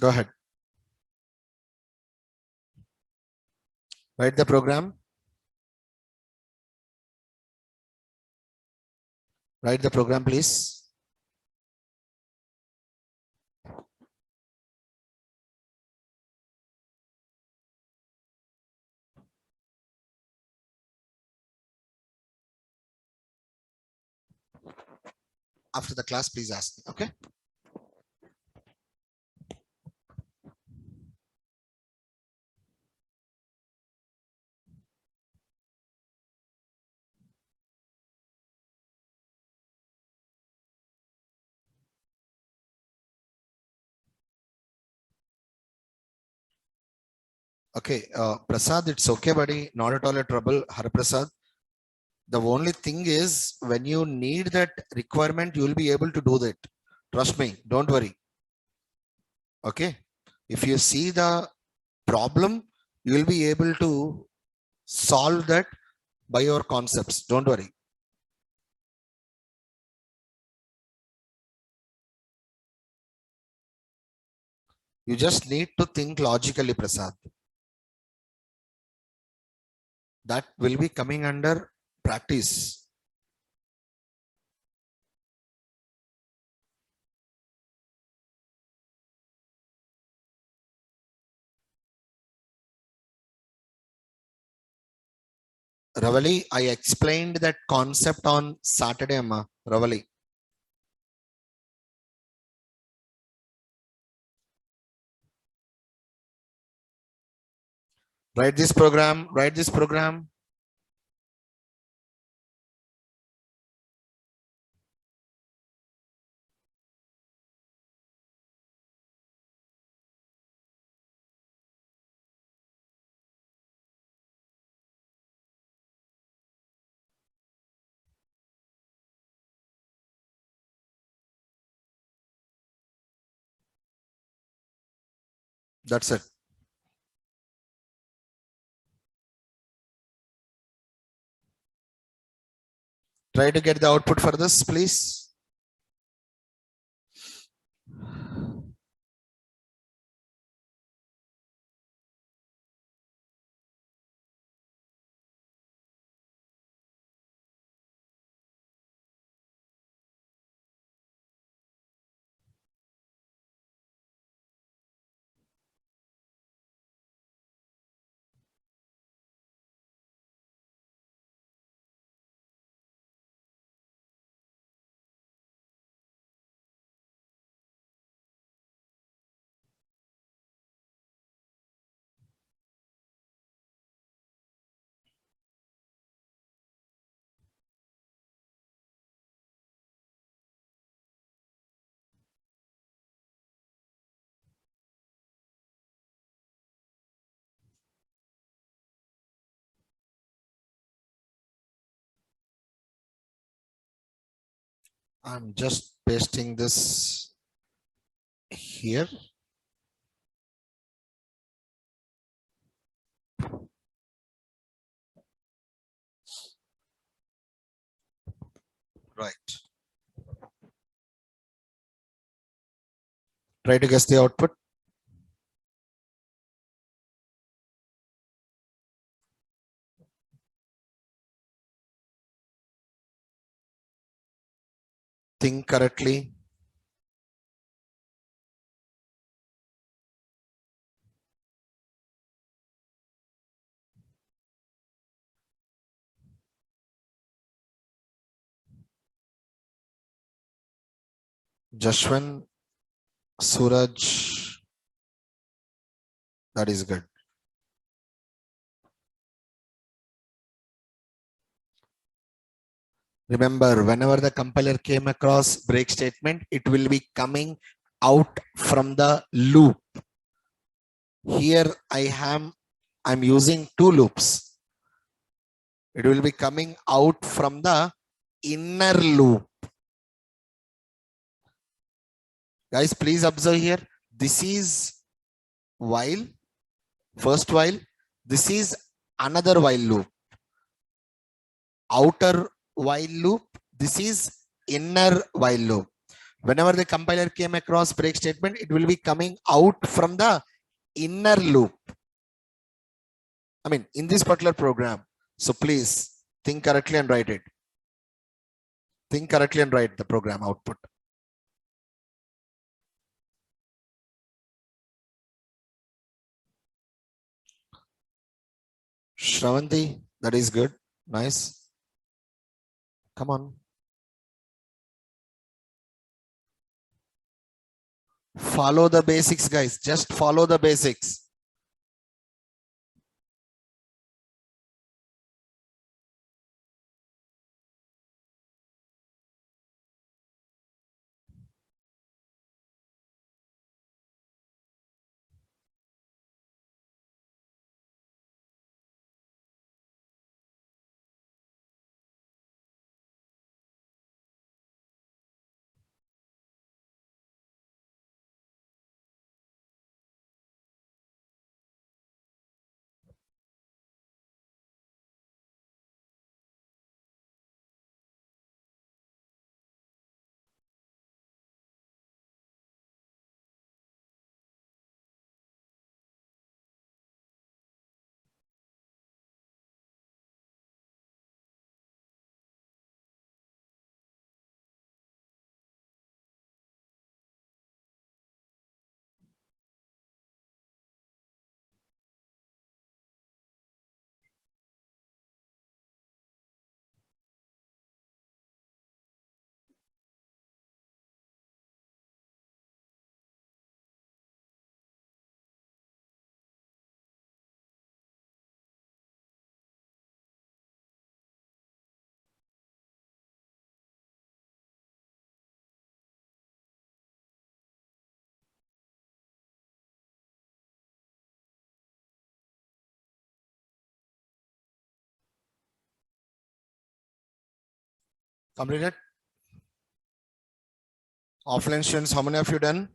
Go ahead. Write the program. Write the program, please. After the class, please ask me, okay? Okay, Prasad, it's okay, buddy. Not at all a trouble. Har Prasad. The only thing is, when you need that requirement, you will be able to do that. Trust me, don't worry. Okay. If you see the problem, you will be able to solve that by your concepts. Don't worry. You just need to think logically, Prasad. That will be coming under practice. Ravali, I explained that concept on Saturday, Amma. Ravali. Write this program, write this program. That's it. Try to get the output for this, please. I'm just pasting this here. Right. Try to guess the output. Think correctly. Jashwan, Suraj. That is good. Remember, whenever the compiler came across break statement, it will be coming out from the loop. Here I'm using two loops. It will be coming out from the inner loop. Guys, please observe here. This is while, first while. This is another while loop. Outer while loop. This is inner while loop. Whenever the compiler came across break statement, it will be coming out from the inner loop. I mean, in this particular program. So please think correctly and write it. Think correctly and write the program output. Shravanti, that is good. Nice. Come on. Follow the basics, guys. Just follow the basics. Completed. Offline students, how many of you done?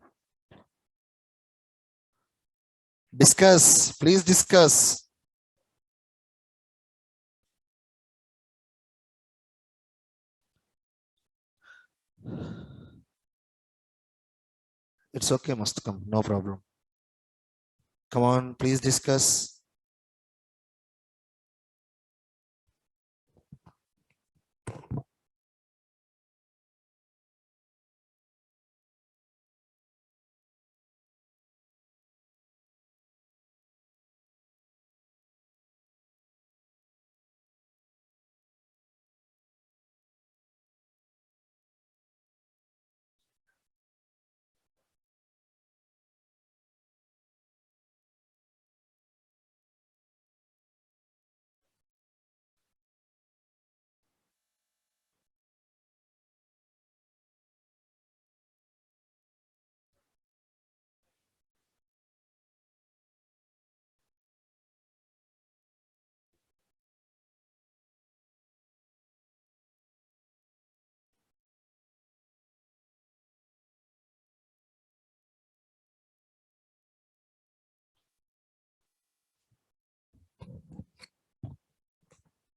Discuss. Please discuss. It's okay, must come. No problem. Come on, please discuss.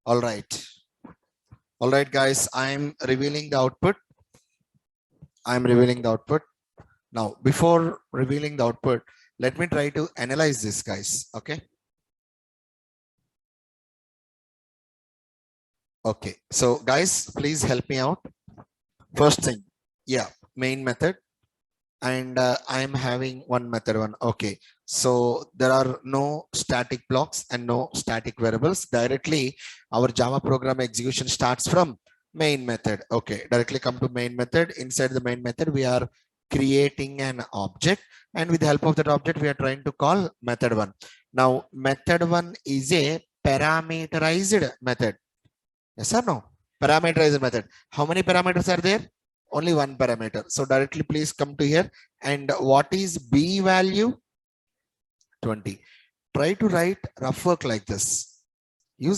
All right. All right, guys, I'm revealing the output. I'm revealing the output. Now, before revealing the output, let me try to analyze this, guys. Okay. Okay. So, guys, please help me out. First thing, yeah, main method. And I am having one method one. Okay. So there are no static blocks and no static variables. Directly, our Java program execution starts from main method. Okay. Directly come to main method. Inside the main method, we are creating an object. And with the help of that object, we are trying to call method one. Now, method one is a parameterized method. Yes or no? Parameterized method. How many parameters are there? Only one parameter. So directly please come to here. And what is B value? 20. Try to write rough work like this. Use